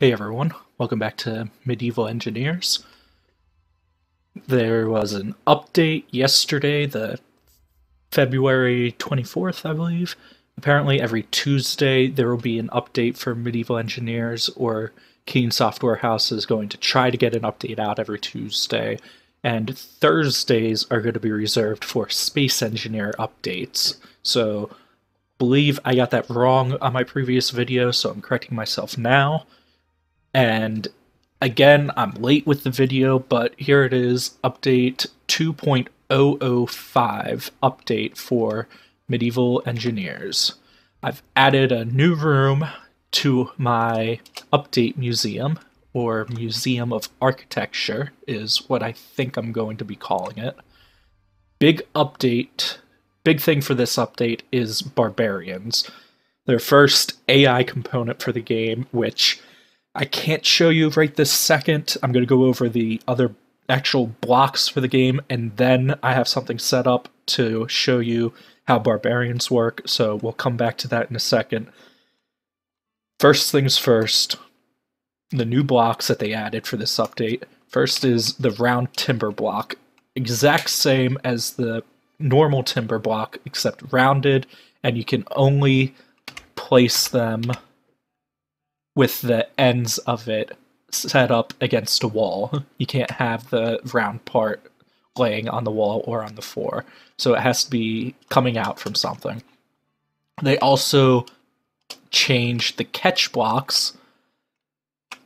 Hey everyone, welcome back to Medieval Engineers. There was an update yesterday, the February 24th, I believe. Apparently every Tuesday there will be an update for Medieval Engineers, or Keen Software House is going to try to get an update out every Tuesday. And Thursdays are going to be reserved for Space Engineer updates. So, believe I got that wrong on my previous video, so I'm correcting myself now. And again, I'm late with the video, but here it is, update 2.005 update for Medieval Engineers. I've added a new room to my update museum, or Museum of Architecture is what I think I'm going to be calling it. Big thing for this update is Barbarians. Their first AI component for the game, which I can't show you right this second. I'm going to go over the other actual blocks for the game, and then I have something set up to show you how Barbarians work, so we'll come back to that in a second. First things first, the new blocks that they added for this update. First is the round timber block. Exact same as the normal timber block, except rounded, and you can only place them with the ends of it set up against a wall. You can't have the round part laying on the wall or on the floor, so it has to be coming out from something. They also changed the catch blocks.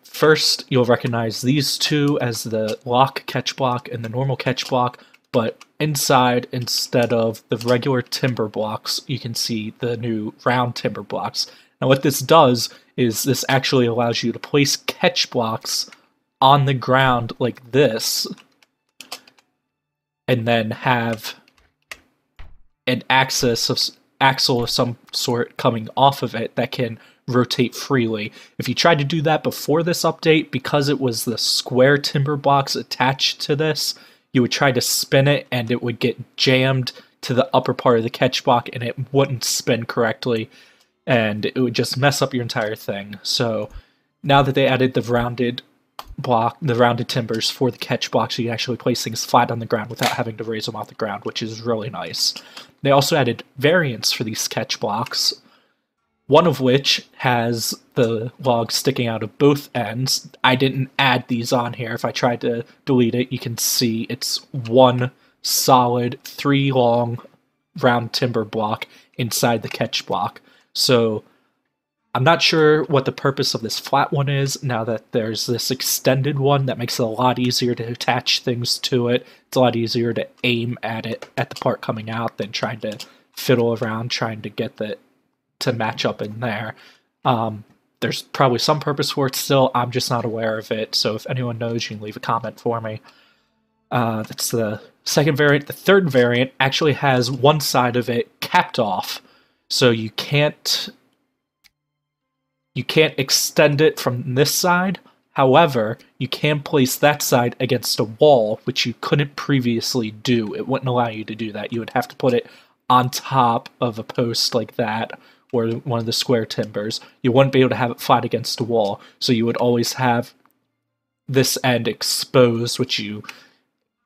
First, you'll recognize these two as the lock catch block and the normal catch block, but inside, instead of the regular timber blocks, you can see the new round timber blocks. Now what this does is this actually allows you to place catch blocks on the ground like this, and then have an axle of some sort coming off of it that can rotate freely. If you tried to do that before this update, because it was the square timber blocks attached to this, you would try to spin it and it would get jammed to the upper part of the catch block and it wouldn't spin correctly, and it would just mess up your entire thing. So now that they added the rounded timbers for the catch blocks, you can actually place things flat on the ground without having to raise them off the ground, which is really nice. They also added variants for these catch blocks, one of which has the log sticking out of both ends. I didn't add these on here. If I tried to delete it, you can see it's one solid 3 long round timber block inside the catch block. So I'm not sure what the purpose of this flat one is now that there's this extended one that makes it a lot easier to attach things to it. It's a lot easier to aim at it at the part coming out than trying to fiddle around trying to get it to match up in there. There's probably some purpose for it still. I'm just not aware of it, so if anyone knows, you can leave a comment for me. That's the second variant. The third variant actually has one side of it capped off, so you can't extend it from this side. However, you can place that side against a wall, which you couldn't previously do. It wouldn't allow you to do that. You would have to put it on top of a post like that, or one of the square timbers. You wouldn't be able to have it flat against a wall, so you would always have this end exposed, which you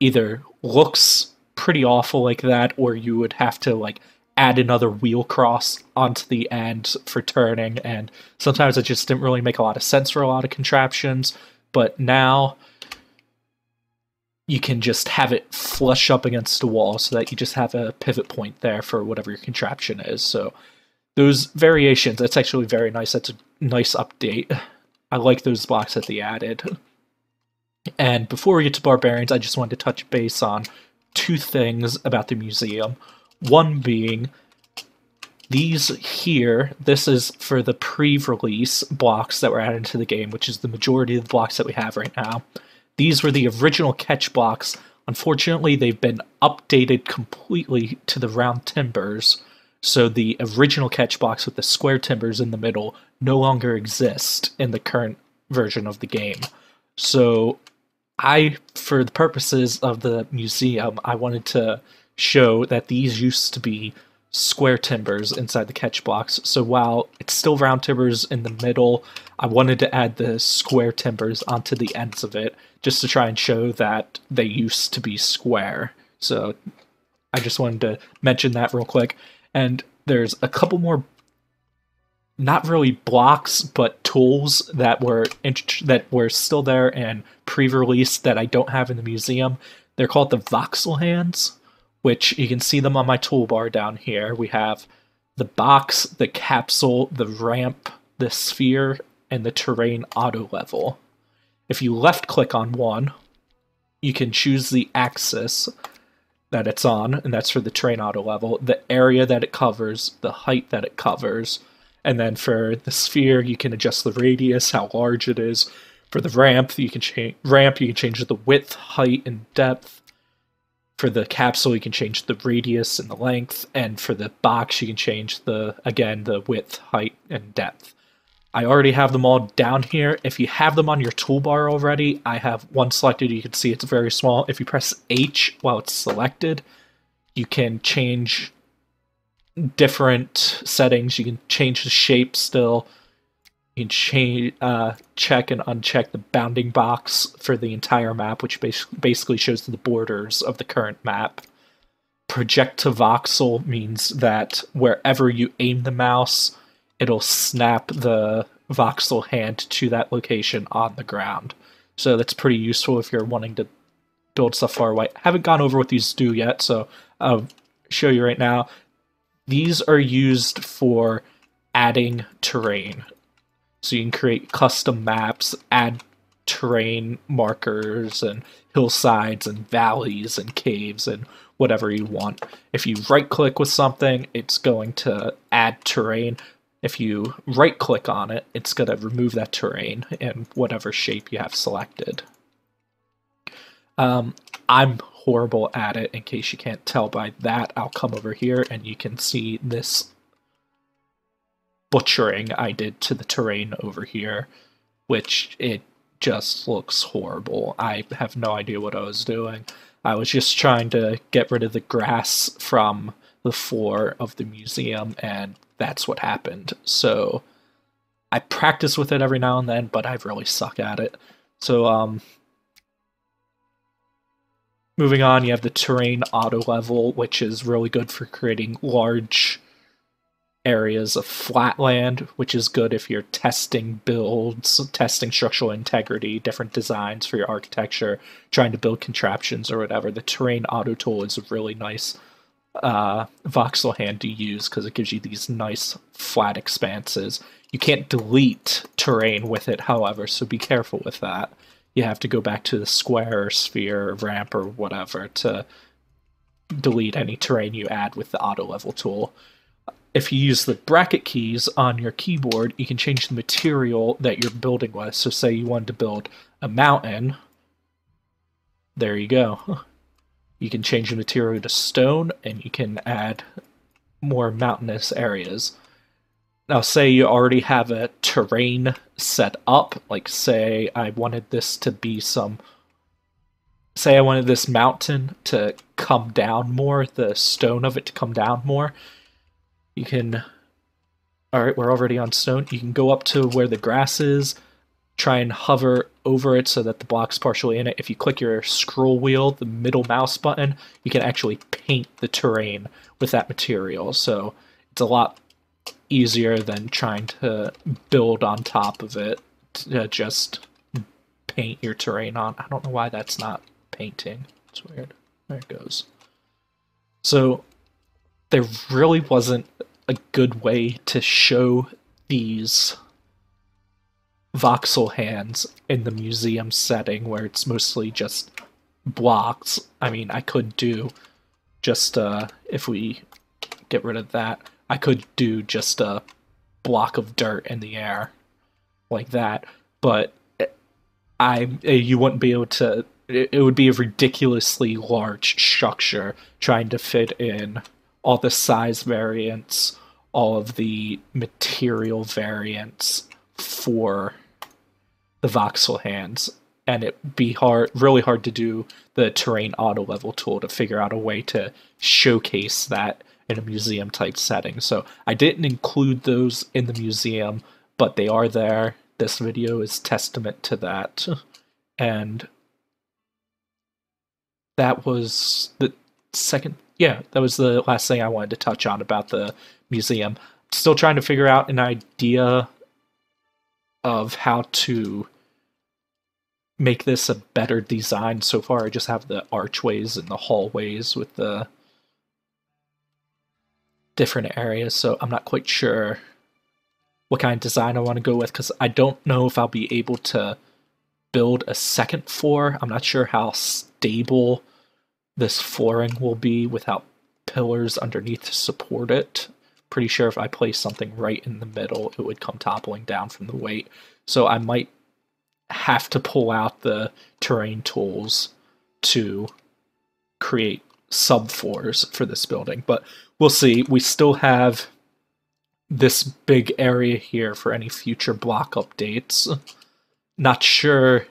either looks pretty awful like that, or you would have to like add another wheel cross onto the end for turning, and sometimes it just didn't really make a lot of sense for a lot of contraptions. But now you can just have it flush up against a wall so that you just have a pivot point there for whatever your contraption is. So those variations, that's actually very nice. That's a nice update. I like those blocks that they added. And before we get to Barbarians, I just wanted to touch base on 2 things about the museum. One being, these here, this is for the pre-release blocks that were added to the game, which is the majority of the blocks that we have right now. These were the original catch blocks. Unfortunately, they've been updated completely to the round timbers, so the original catch blocks with the square timbers in the middle no longer exist in the current version of the game. So for the purposes of the museum, I wanted to show that these used to be square timbers inside the catch blocks. So while it's still round timbers in the middle, I wanted to add the square timbers onto the ends of it just to try and show that they used to be square. So I just wanted to mention that real quick. And there's a couple more, not really blocks, but tools that were still there and pre-release that I don't have in the museum. They're called the voxel hands, which you can see them on my toolbar down here. We have the box, the capsule, the ramp, the sphere, and the terrain auto level. If you left click on one, you can choose the axis that it's on, and that's for the terrain auto level, the area that it covers, the height that it covers, and then for the sphere, you can adjust the radius, how large it is. For the ramp, you can change the width, height, and depth. For the capsule, you can change the radius and the length, and for the box, you can change the width, height, and depth. I already have them all down here. If you have them on your toolbar already, I have one selected. You can see it's very small. If you press H while it's selected, you can change different settings. You can change the shape still. You can change, check and uncheck the bounding box for the entire map, which basically shows the borders of the current map. Project to voxel means that wherever you aim the mouse, it'll snap the voxel hand to that location on the ground. So that's pretty useful if you're wanting to build stuff far away. I haven't gone over what these do yet, so I'll show you right now. These are used for adding terrain. So you can create custom maps, add terrain markers and hillsides and valleys and caves and whatever you want. If you right-click with something, it's going to add terrain. If you right-click on it, it's going to remove that terrain in whatever shape you have selected. I'm horrible at it. In case you can't tell by that, I'll come over here and you can see this butchering I did to the terrain over here, which it just looks horrible. I have no idea what I was doing. I was just trying to get rid of the grass from the floor of the museum, and that's what happened. So I practice with it every now and then, but I really suck at it. So moving on, you have the terrain auto level, which is really good for creating large areas of flat land, which is good if you're testing builds, testing structural integrity, different designs for your architecture, trying to build contraptions or whatever. The terrain auto tool is a really nice voxel hand to use because it gives you these nice flat expanses. You can't delete terrain with it, however, so be careful with that. You have to go back to the square or sphere or ramp or whatever to delete any terrain you add with the auto level tool. If you use the bracket keys on your keyboard, you can change the material that you're building with. So say you wanted to build a mountain, there you go. You can change the material to stone, and you can add more mountainous areas. Now say you already have a terrain set up, like say I wanted this to be say I wanted this mountain to come down more, the stone of it to come down more. You can, alright, we're already on stone. You can go up to where the grass is, try and hover over it so that the block's partially in it. If you click your scroll wheel, the middle mouse button, you can actually paint the terrain with that material. So it's a lot easier than trying to build on top of it to just paint your terrain on. I don't know why that's not painting. It's weird. There it goes. So there really wasn't a good way to show these voxel hands in the museum setting where it's mostly just blocks. I mean, I could do just, if we get rid of that, I could do just a block of dirt in the air like that, but you wouldn't be able to, it would be a ridiculously large structure trying to fit in all the size variants, all of the material variants for the voxel hands, and it'd be really hard to do the terrain auto level tool to figure out a way to showcase that in a museum type setting. So I didn't include those in the museum, but they are there. This video is testament to that. And that was the that was the last thing I wanted to touch on about the museum. Still trying to figure out an idea of how to make this a better design. So far, I just have the archways and the hallways with the different areas, so I'm not quite sure what kind of design I want to go with, because I don't know if I'll be able to build a second floor. I'm not sure how stable this flooring will be without pillars underneath to support it. Pretty sure if I place something right in the middle, it would come toppling down from the weight. So I might have to pull out the terrain tools to create subfloors for this building, but we'll see. We still have this big area here for any future block updates. Not sure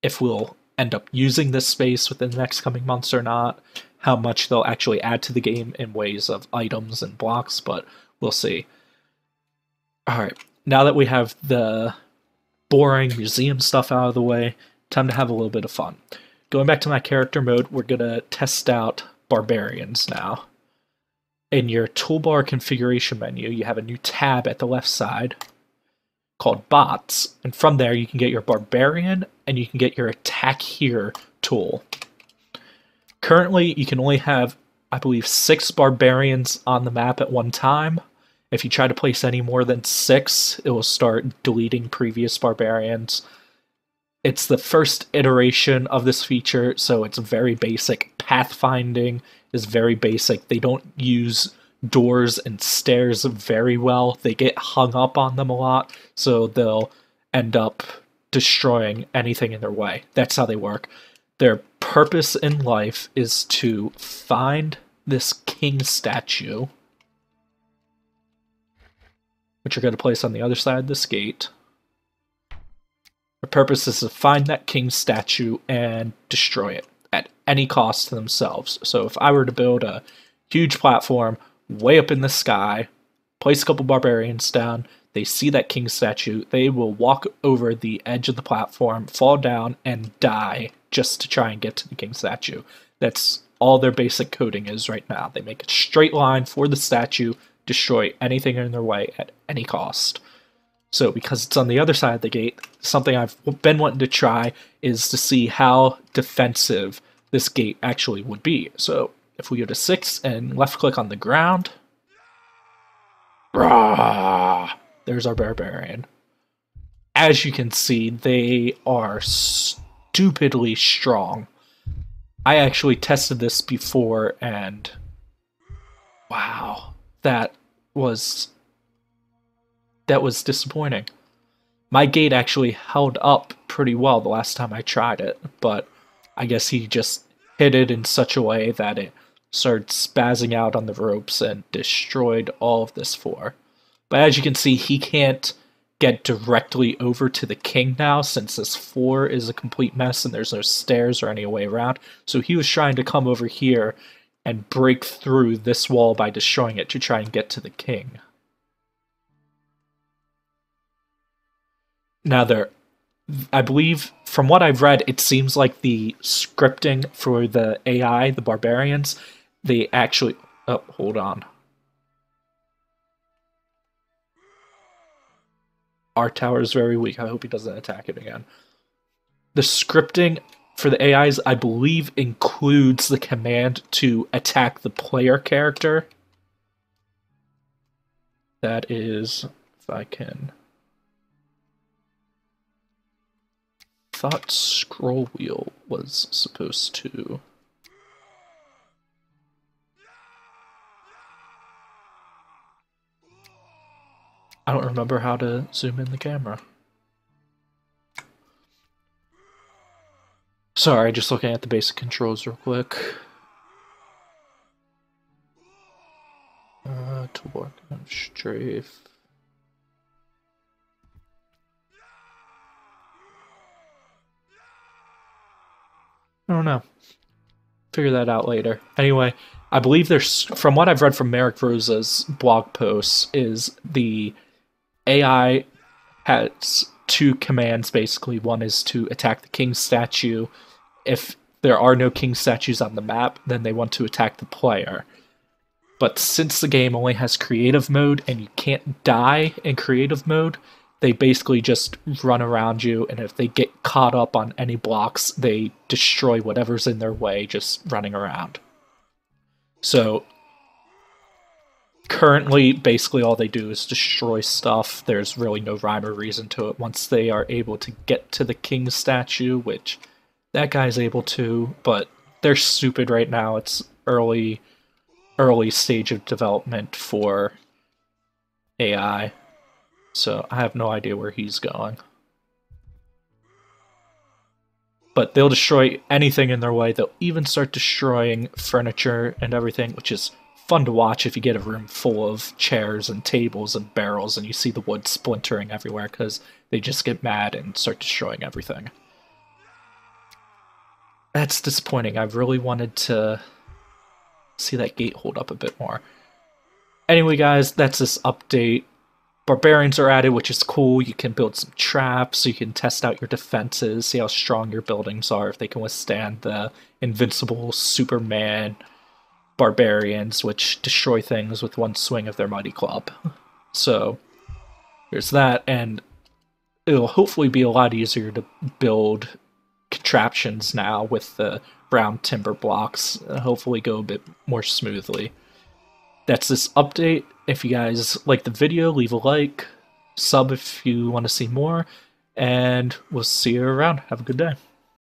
if we'll end up using this space within the next coming months or not, how much they'll actually add to the game in ways of items and blocks, but we'll see. Alright, now that we have the boring museum stuff out of the way, time to have a little bit of fun. Going back to my character mode, we're going to test out Barbarians now. In your toolbar configuration menu, you have a new tab at the left side called Bots, and from there you can get your Barbarian and you can get your Attack Here tool. Currently, you can only have, I believe, 6 Barbarians on the map at one time. If you try to place any more than 6, it will start deleting previous Barbarians. It's the first iteration of this feature, so it's very basic. Pathfinding is very basic. They don't use doors and stairs very well. They get hung up on them a lot, so they'll end up destroying anything in their way. That's how they work. Their purpose in life is to find this king statue, which you're going to place on the other side of this gate. Their purpose is to find that king statue and destroy it at any cost to themselves. So if I were to build a huge platform way up in the sky, place a couple barbarians down, they see that king statue, they will walk over the edge of the platform, fall down, and die just to try and get to the king statue. That's all their basic coding is right now. They make a straight line for the statue, destroy anything in their way at any cost. So because it's on the other side of the gate, something I've been wanting to try is to see how defensive this gate actually would be. So if we go to 6 and left click on the ground, rah, there's our barbarian. As you can see, they are stupidly strong. I actually tested this before and wow, that was disappointing. My gate actually held up pretty well the last time I tried it, but I guess he just hit it in such a way that it started spazzing out on the ropes and destroyed all of this floor. But as you can see, he can't get directly over to the king now, since this floor is a complete mess and there's no stairs or any way around. So he was trying to come over here and break through this wall by destroying it to try and get to the king. Now I believe, from what I've read, it seems like the scripting for the AI, the Barbarians, they actually... Oh, hold on. Our tower is very weak. I hope he doesn't attack it again. The scripting for the AIs, I believe, includes the command to attack the player character. That is, if I can... thought scroll wheel was supposed to... I don't remember how to zoom in the camera. Sorry, just looking at the basic controls real quick. To work on strafe. I don't know. Figure that out later. Anyway, I believe there's, from what I've read from Merrick Rosa's blog posts, is the AI has two commands basically. One is to attack the king statue. If there are no king statues on the map, then they want to attack the player. But since the game only has creative mode and you can't die in creative mode, they basically just run around you, and if they get caught up on any blocks, they destroy whatever's in their way just running around. So currently, basically all they do is destroy stuff. There's really no rhyme or reason to it once they are able to get to the king statue, which that guy's able to, but they're stupid right now. It's early stage of development for AI. So I have no idea where he's going. But they'll destroy anything in their way. They'll even start destroying furniture and everything, which is fun to watch if you get a room full of chairs and tables and barrels and you see the wood splintering everywhere because they just get mad and start destroying everything. That's disappointing. I really wanted to see that gate hold up a bit more. Anyway, guys, that's this update. Barbarians are added, which is cool. You can build some traps, so you can test out your defenses, see how strong your buildings are, if they can withstand the invincible Superman barbarians, which destroy things with one swing of their mighty club. So, there's that, and it'll hopefully be a lot easier to build contraptions now with the brown timber blocks. Hopefully go a bit more smoothly. That's this update. If you guys like the video, leave a like, sub if you want to see more, and we'll see you around. Have a good day.